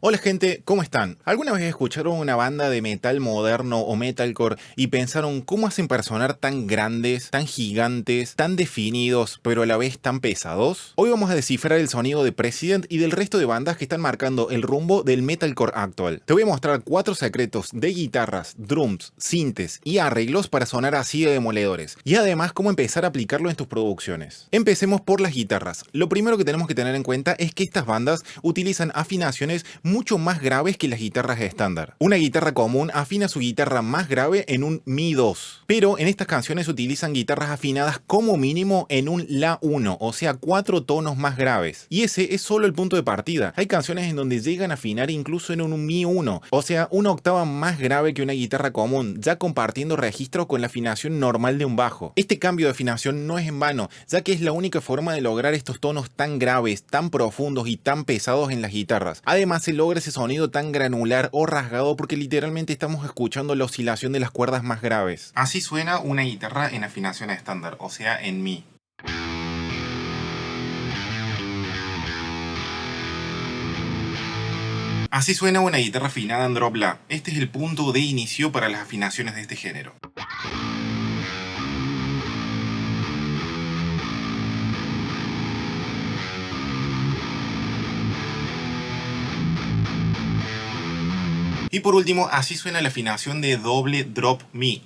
Hola gente, ¿cómo están? ¿Alguna vez escucharon una banda de metal moderno o metalcore y pensaron cómo hacen para sonar tan grandes, tan gigantes, tan definidos, pero a la vez tan pesados? Hoy vamos a descifrar el sonido de President y del resto de bandas que están marcando el rumbo del metalcore actual. Te voy a mostrar 4 secretos de guitarras, drums, sintes y arreglos para sonar así de demoledores, y además cómo empezar a aplicarlo en tus producciones. Empecemos por las guitarras. Lo primero que tenemos que tener en cuenta es que estas bandas utilizan afinaciones mucho más graves que las guitarras estándar. Una guitarra común afina su guitarra más grave en un Mi 2, pero en estas canciones utilizan guitarras afinadas como mínimo en un La 1, o sea 4 tonos más graves. Y ese es solo el punto de partida. Hay canciones en donde llegan a afinar incluso en un Mi 1, o sea una octava más grave que una guitarra común, ya compartiendo registro con la afinación normal de un bajo. Este cambio de afinación no es en vano, ya que es la única forma de lograr estos tonos tan graves, tan profundos y tan pesados en las guitarras. Además se logra ese sonido tan granular o rasgado porque literalmente estamos escuchando la oscilación de las cuerdas más graves. Así suena una guitarra en afinación estándar, o sea en Mi. Así suena una guitarra afinada en drop La. Este es el punto de inicio para las afinaciones de este género. Y por último, así suena la afinación de doble drop Mi.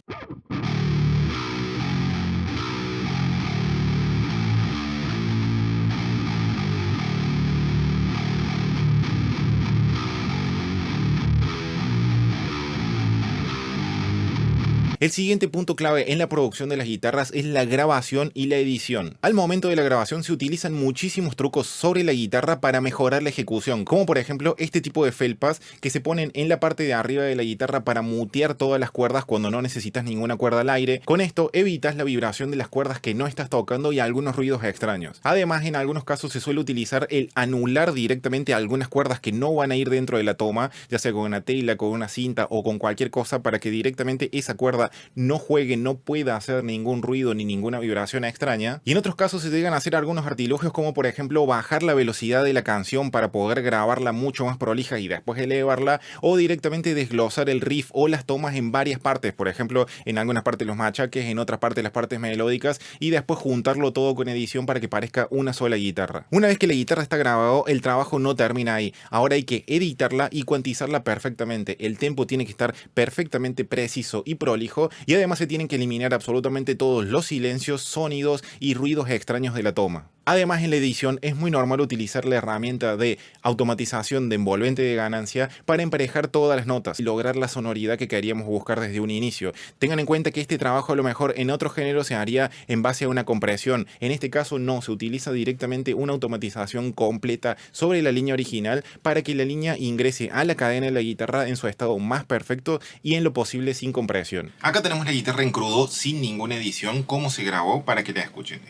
El siguiente punto clave en la producción de las guitarras es la grabación y la edición. Al momento de la grabación se utilizan muchísimos trucos sobre la guitarra para mejorar la ejecución, como por ejemplo este tipo de felpas que se ponen en la parte de arriba de la guitarra para mutear todas las cuerdas cuando no necesitas ninguna cuerda al aire. Con esto evitas la vibración de las cuerdas que no estás tocando y algunos ruidos extraños. Además, en algunos casos se suele utilizar el anular directamente algunas cuerdas que no van a ir dentro de la toma, ya sea con una tela, con una cinta o con cualquier cosa, para que directamente esa cuerda no juegue, no pueda hacer ningún ruido ni ninguna vibración extraña. Y en otros casos se llegan a hacer algunos artilugios, como por ejemplo bajar la velocidad de la canción para poder grabarla mucho más prolija y después elevarla, o directamente desglosar el riff o las tomas en varias partes, por ejemplo en algunas partes los machaques, en otras partes las partes melódicas, y después juntarlo todo con edición para que parezca una sola guitarra. Una vez que la guitarra está grabado, el trabajo no termina ahí. Ahora hay que editarla y cuantizarla perfectamente. El tempo tiene que estar perfectamente preciso y prolijo, y además se tienen que eliminar absolutamente todos los silencios, sonidos y ruidos extraños de la toma. Además, en la edición es muy normal utilizar la herramienta de automatización de envolvente de ganancia para emparejar todas las notas y lograr la sonoridad que queríamos buscar desde un inicio. Tengan en cuenta que este trabajo a lo mejor en otro género se haría en base a una compresión. En este caso no, se utiliza directamente una automatización completa sobre la línea original para que la línea ingrese a la cadena de la guitarra en su estado más perfecto y en lo posible sin compresión. Acá tenemos la guitarra en crudo sin ninguna edición, como se grabó, para que la escuchen.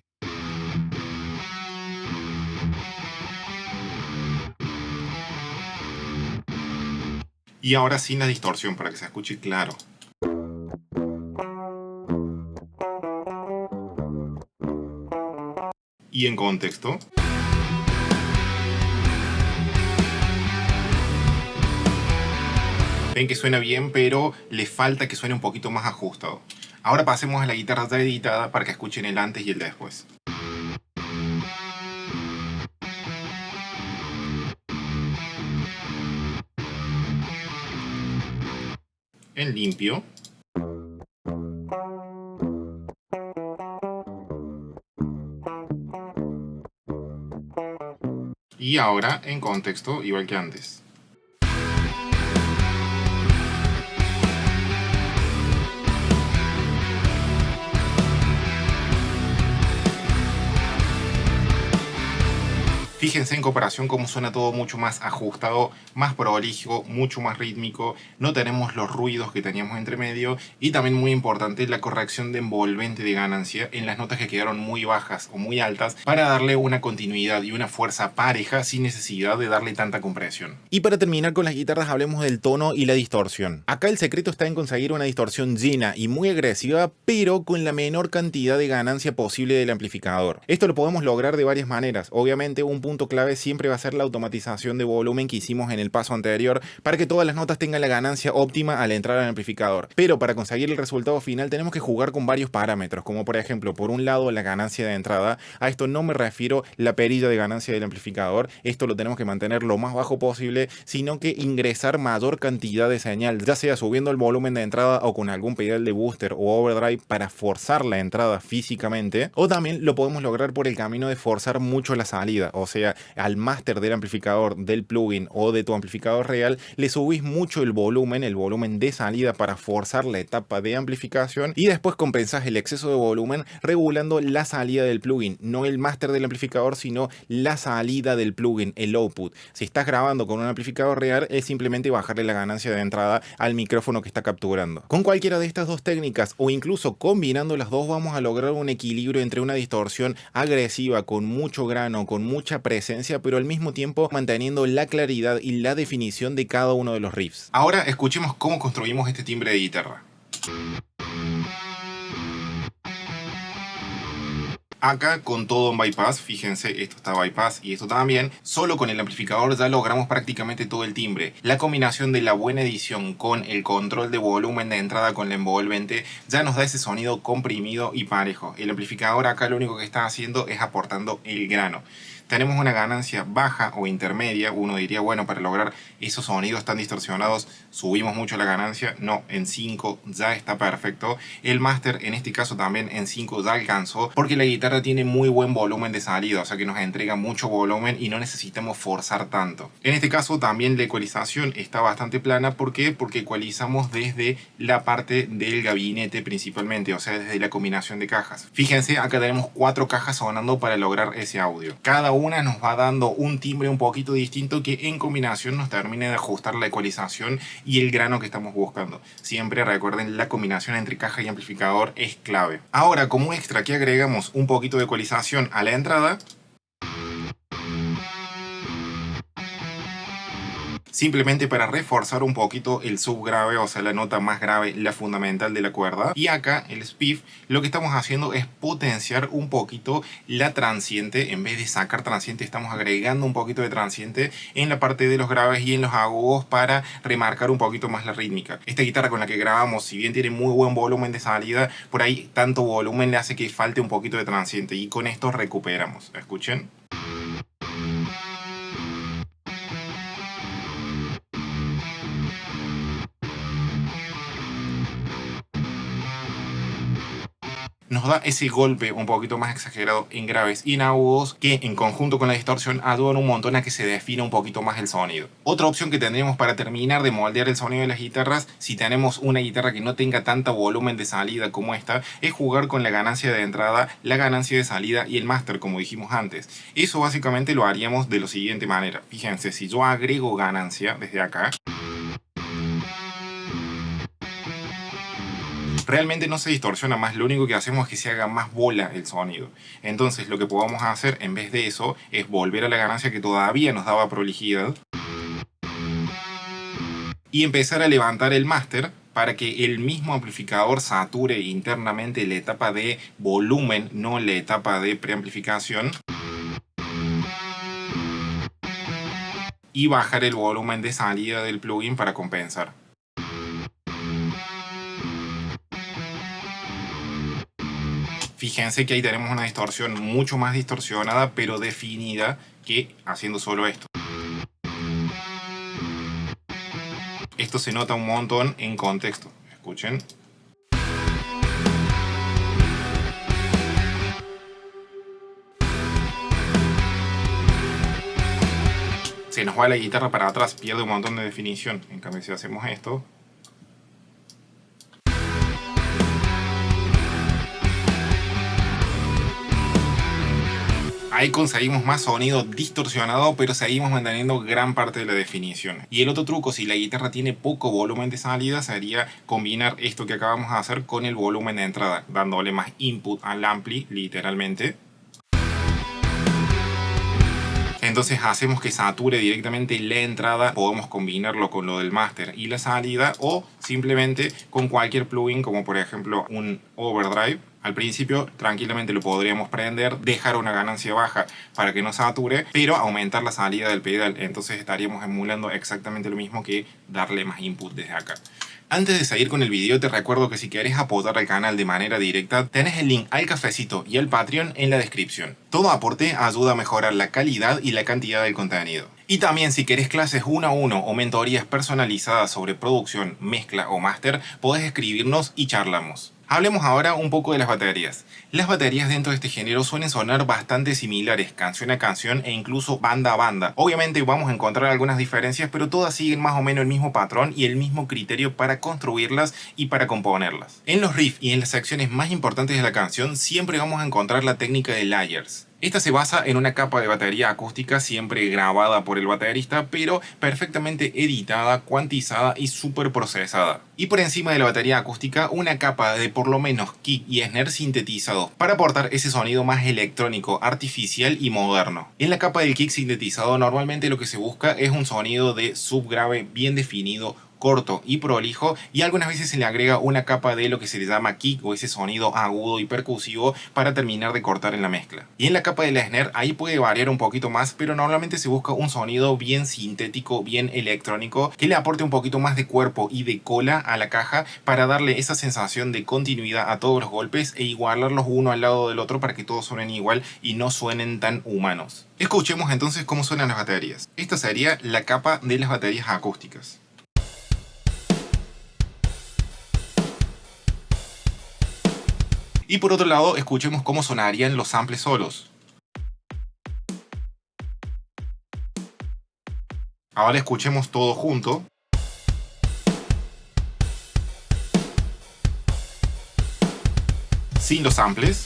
Y ahora sin la distorsión para que se escuche claro. Y en contexto. Ven que suena bien, pero le falta que suene un poquito más ajustado. Ahora pasemos a la guitarra ya editada para que escuchen el antes y el después. En limpio. Y ahora en contexto, igual que antes. Fíjense en comparación cómo suena todo mucho más ajustado, más prolijo, mucho más rítmico. No tenemos los ruidos que teníamos entre medio. Y también muy importante la corrección de envolvente de ganancia en las notas que quedaron muy bajas o muy altas, para darle una continuidad y una fuerza pareja sin necesidad de darle tanta compresión. Y para terminar con las guitarras, hablemos del tono y la distorsión. Acá el secreto está en conseguir una distorsión llena y muy agresiva, pero con la menor cantidad de ganancia posible del amplificador. Esto lo podemos lograr de varias maneras. Obviamente un punto punto clave siempre va a ser la automatización de volumen que hicimos en el paso anterior para que todas las notas tengan la ganancia óptima al entrar al amplificador. Pero para conseguir el resultado final tenemos que jugar con varios parámetros, como por ejemplo, por un lado la ganancia de entrada. A esto no me refiero la perilla de ganancia del amplificador, esto lo tenemos que mantener lo más bajo posible, sino que ingresar mayor cantidad de señal, ya sea subiendo el volumen de entrada o con algún pedal de booster o overdrive para forzar la entrada físicamente, o también lo podemos lograr por el camino de forzar mucho la salida, o sea, al máster del amplificador, del plugin o de tu amplificador real, le subís mucho el volumen de salida para forzar la etapa de amplificación y después compensás el exceso de volumen regulando la salida del plugin, no el máster del amplificador, sino la salida del plugin, el output. Si estás grabando con un amplificador real, es simplemente bajarle la ganancia de entrada al micrófono que está capturando. Con cualquiera de estas dos técnicas o incluso combinando las dos vamos a lograr un equilibrio entre una distorsión agresiva con mucho grano, con mucha presencia, pero al mismo tiempo manteniendo la claridad y la definición de cada uno de los riffs. Ahora escuchemos cómo construimos este timbre de guitarra. Acá con todo en bypass, fíjense, esto está bypass y esto también, solo con el amplificador ya logramos prácticamente todo el timbre. La combinación de la buena edición con el control de volumen de entrada con la envolvente ya nos da ese sonido comprimido y parejo. El amplificador acá lo único que está haciendo es aportando el grano. Tenemos una ganancia baja o intermedia, uno diría, bueno, para lograr esos sonidos tan distorsionados subimos mucho la ganancia. No, en 5 ya está perfecto. El máster en este caso también en 5 ya alcanzó, porque la guitarra tiene muy buen volumen de salida, o sea que nos entrega mucho volumen y no necesitamos forzar tanto. En este caso también la ecualización está bastante plana. ¿Por qué? Porque ecualizamos desde la parte del gabinete principalmente, o sea desde la combinación de cajas. Fíjense, acá tenemos 4 cajas sonando para lograr ese audio. Cada una nos va dando un timbre un poquito distinto que en combinación nos termine de ajustar la ecualización y el grano que estamos buscando. Siempre recuerden, la combinación entre caja y amplificador es clave. Ahora, como extra que agregamos un poquito de ecualización a la entrada, simplemente para reforzar un poquito el subgrave, o sea la nota más grave, la fundamental de la cuerda. Y acá el spiff, lo que estamos haciendo es potenciar un poquito la transiente. En vez de sacar transiente, estamos agregando un poquito de transiente en la parte de los graves y en los agudos para remarcar un poquito más la rítmica. Esta guitarra con la que grabamos, si bien tiene muy buen volumen de salida, por ahí tanto volumen le hace que falte un poquito de transiente y con esto recuperamos. Escuchen. Nos da ese golpe un poquito más exagerado en graves y en agudos que en conjunto con la distorsión ayudan un montón a que se defina un poquito más el sonido. Otra opción que tendríamos para terminar de moldear el sonido de las guitarras, si tenemos una guitarra que no tenga tanto volumen de salida como esta, es jugar con la ganancia de entrada, la ganancia de salida y el máster, como dijimos antes. Eso básicamente lo haríamos de la siguiente manera. Fíjense, si yo agrego ganancia desde acá, realmente no se distorsiona más, lo único que hacemos es que se haga más bola el sonido. Entonces lo que podamos hacer en vez de eso es volver a la ganancia que todavía nos daba prolijidad y empezar a levantar el máster para que el mismo amplificador sature internamente la etapa de volumen, no la etapa de preamplificación, y bajar el volumen de salida del plugin para compensar. Fíjense que ahí tenemos una distorsión mucho más distorsionada pero definida que haciendo solo esto. Esto se nota un montón en contexto. Escuchen. Se nos va la guitarra para atrás, pierde un montón de definición. En cambio, si hacemos esto, ahí conseguimos más sonido distorsionado, pero seguimos manteniendo gran parte de la definición. Y el otro truco, si la guitarra tiene poco volumen de salida, sería combinar esto que acabamos de hacer con el volumen de entrada, dándole más input al ampli, literalmente. Entonces hacemos que sature directamente la entrada. Podemos combinarlo con lo del máster y la salida, o simplemente con cualquier plugin, como por ejemplo un overdrive. Al principio tranquilamente lo podríamos prender, dejar una ganancia baja para que no sature, pero aumentar la salida del pedal. Entonces estaríamos emulando exactamente lo mismo que darle más input desde acá. Antes de seguir con el video, te recuerdo que si querés apoyar al canal de manera directa, tenés el link al cafecito y al Patreon en la descripción. Todo aporte ayuda a mejorar la calidad y la cantidad del contenido. Y también si querés clases 1 a 1 o mentorías personalizadas sobre producción, mezcla o máster, podés escribirnos y charlamos. Hablemos ahora un poco de las baterías. Las baterías dentro de este género suelen sonar bastante similares, canción a canción e incluso banda a banda. Obviamente vamos a encontrar algunas diferencias, pero todas siguen más o menos el mismo patrón y el mismo criterio para construirlas y para componerlas. En los riffs y en las secciones más importantes de la canción siempre vamos a encontrar la técnica de layers. Esta se basa en una capa de batería acústica siempre grabada por el baterista, pero perfectamente editada, cuantizada y súper procesada. Y por encima de la batería acústica, una capa de por lo menos kick y snare sintetizados para aportar ese sonido más electrónico, artificial y moderno. En la capa del kick sintetizado normalmente lo que se busca es un sonido de subgrave bien definido, corto y prolijo, y algunas veces se le agrega una capa de lo que se le llama kick o ese sonido agudo y percusivo para terminar de cortar en la mezcla. Y en la capa de la snare ahí puede variar un poquito más, pero normalmente se busca un sonido bien sintético, bien electrónico, que le aporte un poquito más de cuerpo y de cola a la caja para darle esa sensación de continuidad a todos los golpes e igualarlos uno al lado del otro para que todos suenen igual y no suenen tan humanos. Escuchemos entonces cómo suenan las baterías. Esta sería la capa de las baterías acústicas. Y por otro lado, escuchemos cómo sonarían los samples solos. Ahora escuchemos todo junto. Sin los samples.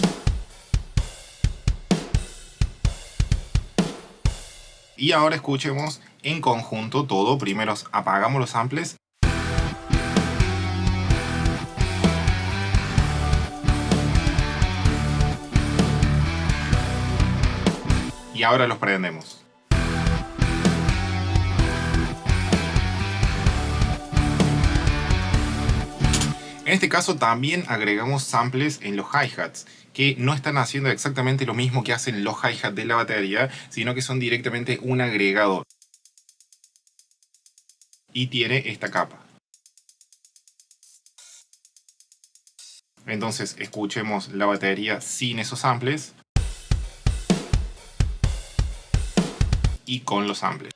Y ahora escuchemos en conjunto todo. Primero apagamos los samples. Y ahora los prendemos. En este caso también agregamos samples en los hi-hats, que no están haciendo exactamente lo mismo que hacen los hi-hats de la batería, sino que son directamente un agregado. Y tiene esta capa. Entonces escuchemos la batería sin esos samples. Y con los samples.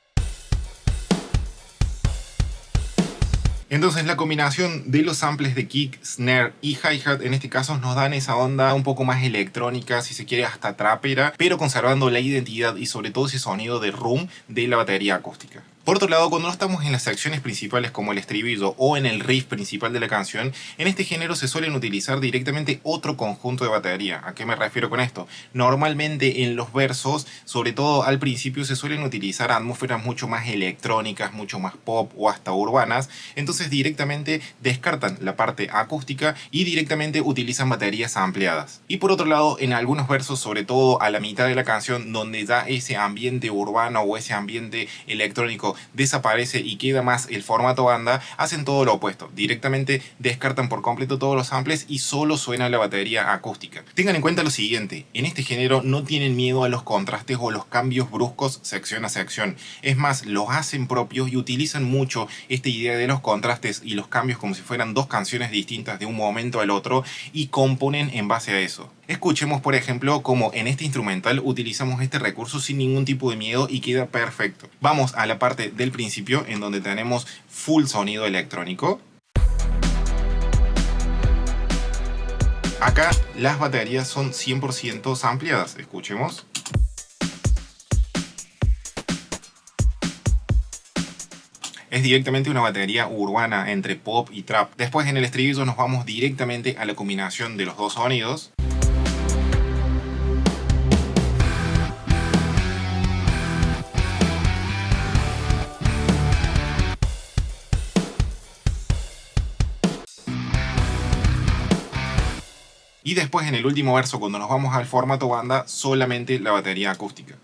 Entonces la combinación de los samples de kick, snare y hi-hat en este caso nos dan esa onda un poco más electrónica, si se quiere hasta trapera, pero conservando la identidad y sobre todo ese sonido de room de la batería acústica. Por otro lado, cuando no estamos en las secciones principales como el estribillo o en el riff principal de la canción, en este género se suelen utilizar directamente otro conjunto de batería. ¿A qué me refiero con esto? Normalmente en los versos, sobre todo al principio, se suelen utilizar atmósferas mucho más electrónicas, mucho más pop o hasta urbanas, entonces directamente descartan la parte acústica y directamente utilizan baterías ampliadas. Y por otro lado, en algunos versos, sobre todo a la mitad de la canción, donde ya ese ambiente urbano o ese ambiente electrónico desaparece y queda más el formato banda, hacen todo lo opuesto. Directamente descartan por completo todos los samples y solo suena la batería acústica. Tengan en cuenta lo siguiente, en este género no tienen miedo a los contrastes o los cambios bruscos sección a sección. Es más, los hacen propios y utilizan mucho esta idea de los contrastes y los cambios como si fueran dos canciones distintas de un momento al otro y componen en base a eso. Escuchemos por ejemplo cómo en este instrumental utilizamos este recurso sin ningún tipo de miedo y queda perfecto. Vamos a la parte del principio en donde tenemos full sonido electrónico. Acá las baterías son 100% ampliadas. Escuchemos. Es directamente una batería urbana entre pop y trap. Después en el estribillo nos vamos directamente a la combinación de los dos sonidos. Y después en el último verso, cuando nos vamos al formato banda, solamente la batería acústica.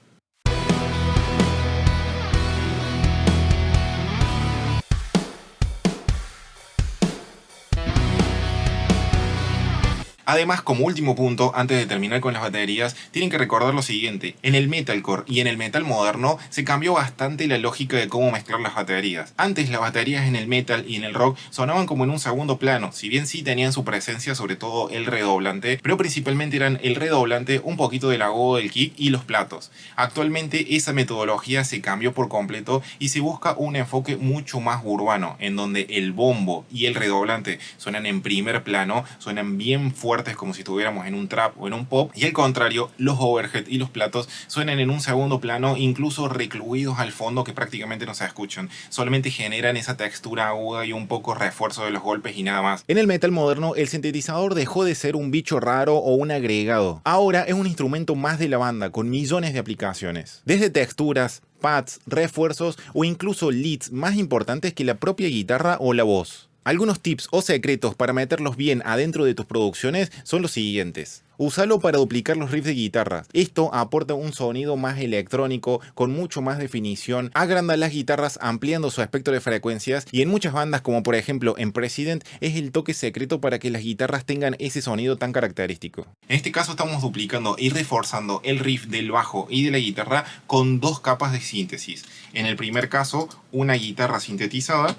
Además, como último punto, antes de terminar con las baterías, tienen que recordar lo siguiente. En el metalcore y en el metal moderno se cambió bastante la lógica de cómo mezclar las baterías. Antes las baterías en el metal y en el rock sonaban como en un segundo plano, si bien sí tenían su presencia, sobre todo el redoblante, pero principalmente eran el redoblante, un poquito del agudo del kick y los platos. Actualmente esa metodología se cambió por completo y se busca un enfoque mucho más urbano, en donde el bombo y el redoblante suenan en primer plano, suenan bien fuertes como si estuviéramos en un trap o en un pop, y al contrario, los overhead y los platos suenan en un segundo plano, incluso recluidos al fondo, que prácticamente no se escuchan, solamente generan esa textura aguda y un poco refuerzo de los golpes y nada más. En el metal moderno, el sintetizador dejó de ser un bicho raro o un agregado. Ahora es un instrumento más de la banda, con millones de aplicaciones. Desde texturas, pads, refuerzos o incluso leads más importantes que la propia guitarra o la voz. Algunos tips o secretos para meterlos bien adentro de tus producciones son los siguientes. Úsalo para duplicar los riffs de guitarra. Esto aporta un sonido más electrónico, con mucho más definición, agranda las guitarras ampliando su espectro de frecuencias, y en muchas bandas, como por ejemplo en President, es el toque secreto para que las guitarras tengan ese sonido tan característico. En este caso estamos duplicando y reforzando el riff del bajo y de la guitarra con dos capas de síntesis. En el primer caso, una guitarra sintetizada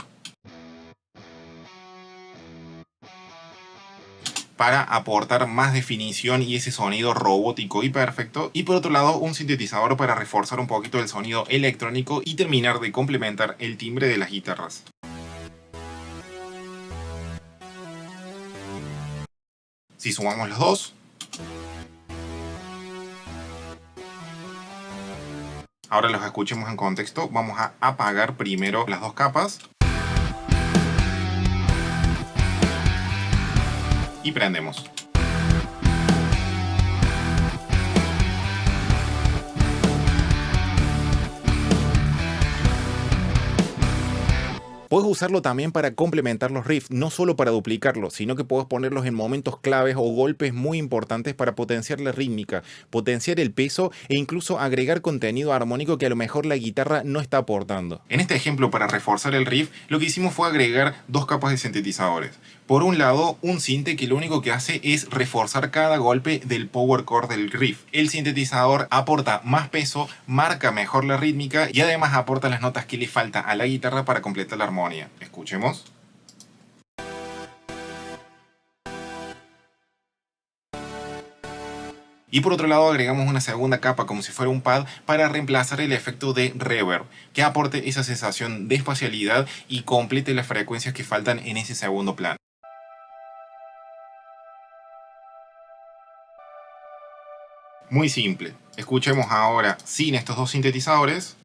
para aportar más definición y ese sonido robótico y perfecto, y por otro lado un sintetizador para reforzar un poquito el sonido electrónico y terminar de complementar el timbre de las guitarras. Si sumamos los dos, ahora los escuchemos en contexto, vamos a apagar primero las dos capas y prendemos. Puedes usarlo también para complementar los riffs, no solo para duplicarlos, sino que puedes ponerlos en momentos claves o golpes muy importantes para potenciar la rítmica, potenciar el peso e incluso agregar contenido armónico que a lo mejor la guitarra no está aportando. En este ejemplo, para reforzar el riff, lo que hicimos fue agregar dos capas de sintetizadores. Por un lado, un sinte que lo único que hace es reforzar cada golpe del power chord del riff. El sintetizador aporta más peso, marca mejor la rítmica y además aporta las notas que le falta a la guitarra para completar la armonía. Escuchemos. Y por otro lado agregamos una segunda capa como si fuera un pad para reemplazar el efecto de reverb, que aporte esa sensación de espacialidad y complete las frecuencias que faltan en ese segundo plano. Muy simple. Escuchemos ahora sin estos dos sintetizadores.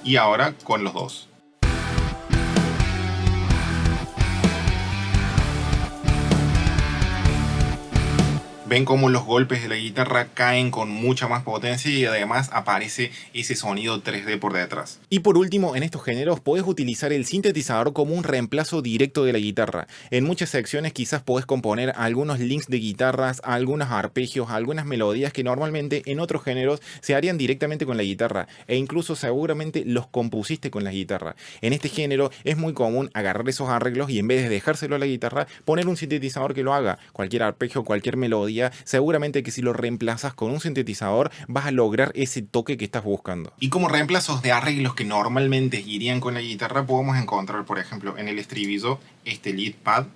Y ahora con los dos. Ven cómo los golpes de la guitarra caen con mucha más potencia y además aparece ese sonido 3D por detrás. Y por último, en estos géneros podés utilizar el sintetizador como un reemplazo directo de la guitarra. En muchas secciones quizás podés componer algunos links de guitarras, algunos arpegios, algunas melodías que normalmente en otros géneros se harían directamente con la guitarra, e incluso seguramente los compusiste con la guitarra. En este género es muy común agarrar esos arreglos y en vez de dejárselo a la guitarra, poner un sintetizador que lo haga. Cualquier arpegio, cualquier melodía, seguramente que si lo reemplazas con un sintetizador vas a lograr ese toque que estás buscando. Y como reemplazos de arreglos que normalmente irían con la guitarra, podemos encontrar, por ejemplo, en el estribillo este lead pad,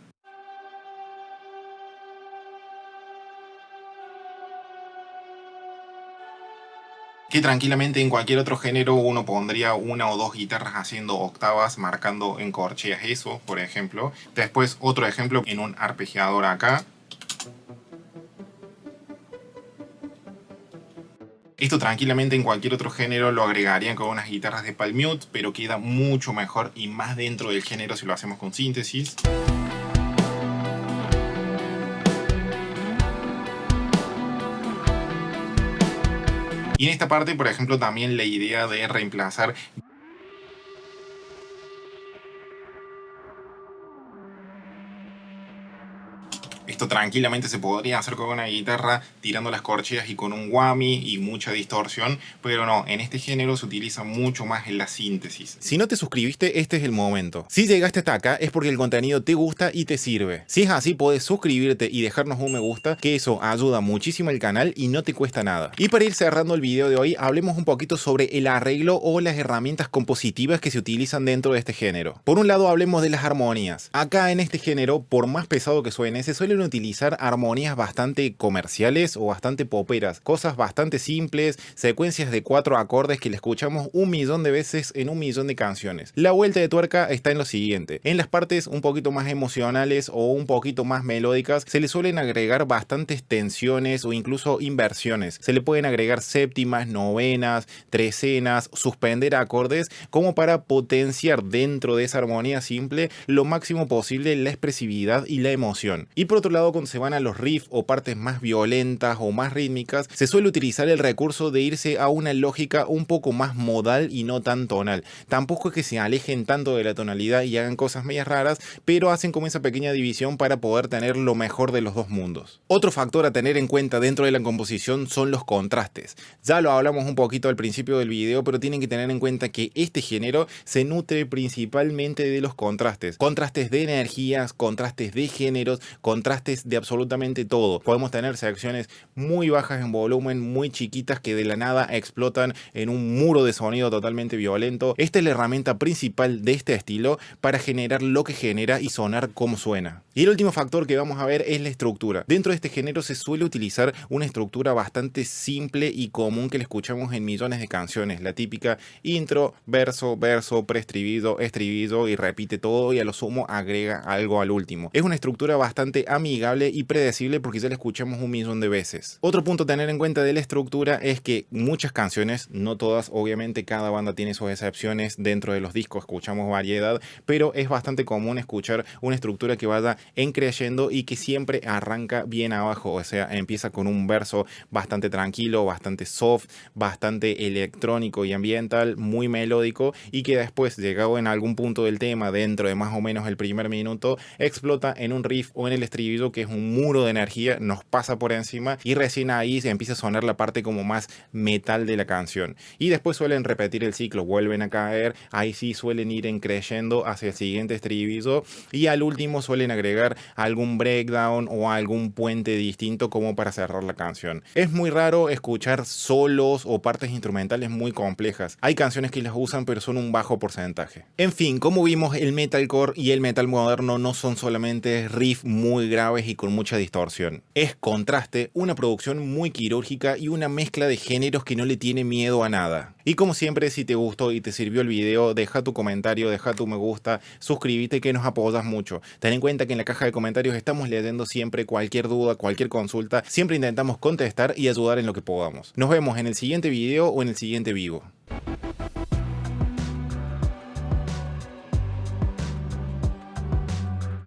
que tranquilamente en cualquier otro género uno pondría una o dos guitarras haciendo octavas, marcando en corcheas eso, por ejemplo. Después otro ejemplo en un arpegiador acá. Esto tranquilamente en cualquier otro género lo agregarían con unas guitarras de palm mute, pero queda mucho mejor y más dentro del género si lo hacemos con síntesis. Y en esta parte, por ejemplo, también la idea de reemplazar Esto tranquilamente se podría hacer con una guitarra tirando las corcheas y con un whammy y mucha distorsión, pero no, en este género se utiliza mucho más en la síntesis. Si no te suscribiste, este es el momento. Si llegaste hasta acá es porque el contenido te gusta y te sirve. Si es así, puedes suscribirte y dejarnos un me gusta, que eso ayuda muchísimo al canal y no te cuesta nada. Y para ir cerrando el video de hoy, hablemos un poquito sobre el arreglo o las herramientas compositivas que se utilizan dentro de este género. Por un lado, hablemos de las armonías. Acá en este género, por más pesado que suene, se suelen utilizar armonías bastante comerciales o bastante poperas, cosas bastante simples, secuencias de 4 acordes que le escuchamos 1.000.000 de veces en 1.000.000 de canciones. La vuelta de tuerca está en lo siguiente: en las partes un poquito más emocionales o un poquito más melódicas se le suelen agregar bastantes tensiones o incluso inversiones. Se le pueden agregar séptimas, novenas, trecenas, suspender acordes como para potenciar dentro de esa armonía simple lo máximo posible la expresividad y la emoción. Y por otro lado, cuando se van a los riffs o partes más violentas o más rítmicas, se suele utilizar el recurso de irse a una lógica un poco más modal y no tan tonal. Tampoco es que se alejen tanto de la tonalidad y hagan cosas medias raras, pero hacen como esa pequeña división para poder tener lo mejor de los dos mundos. Otro factor a tener en cuenta dentro de la composición son los contrastes. Ya lo hablamos un poquito al principio del video, pero tienen que tener en cuenta que este género se nutre principalmente de los contrastes. Contrastes de energías, contrastes de géneros, contrastes de absolutamente todo. Podemos tener secciones muy bajas en volumen, muy chiquitas, que de la nada explotan en un muro de sonido totalmente violento. Esta es la herramienta principal de este estilo para generar lo que genera y sonar como suena. Y el último factor que vamos a ver es la estructura. Dentro de este género se suele utilizar una estructura bastante simple y común que le escuchamos en millones de canciones. La típica intro, verso, verso, preestribillo, estribillo y repite todo y a lo sumo agrega algo al último. Es una estructura bastante amigable y predecible porque ya la escuchamos 1.000.000 de veces. Otro punto a tener en cuenta de la estructura es que muchas canciones, no todas, obviamente cada banda tiene sus excepciones, dentro de los discos escuchamos variedad, pero es bastante común escuchar una estructura que vaya creyendo y que siempre arranca bien abajo, o sea, empieza con un verso bastante tranquilo, bastante soft, bastante electrónico y ambiental, muy melódico, y que después, llegado en algún punto del tema, dentro de más o menos el primer minuto, explota en un riff o en el estribillo que es un muro de energía, nos pasa por encima y recién ahí se empieza a sonar la parte como más metal de la canción. Y después suelen repetir el ciclo, vuelven a caer, ahí sí suelen ir creyendo hacia el siguiente estribillo y al último suelen agregar algún breakdown o algún puente distinto como para cerrar la canción. Es muy raro escuchar solos o partes instrumentales muy complejas. Hay canciones que las usan, pero son un bajo porcentaje. En fin, como vimos, el metalcore y el metal moderno no son solamente riffs muy graves y con mucha distorsión. Es contraste, una producción muy quirúrgica y una mezcla de géneros que no le tiene miedo a nada. Y como siempre, si te gustó y te sirvió el video, deja tu comentario, deja tu me gusta, suscríbete, que nos apoyas mucho. Ten en cuenta que en la caja de comentarios estamos leyendo siempre cualquier duda, cualquier consulta. Siempre intentamos contestar y ayudar en lo que podamos. Nos vemos en el siguiente video o en el siguiente vivo.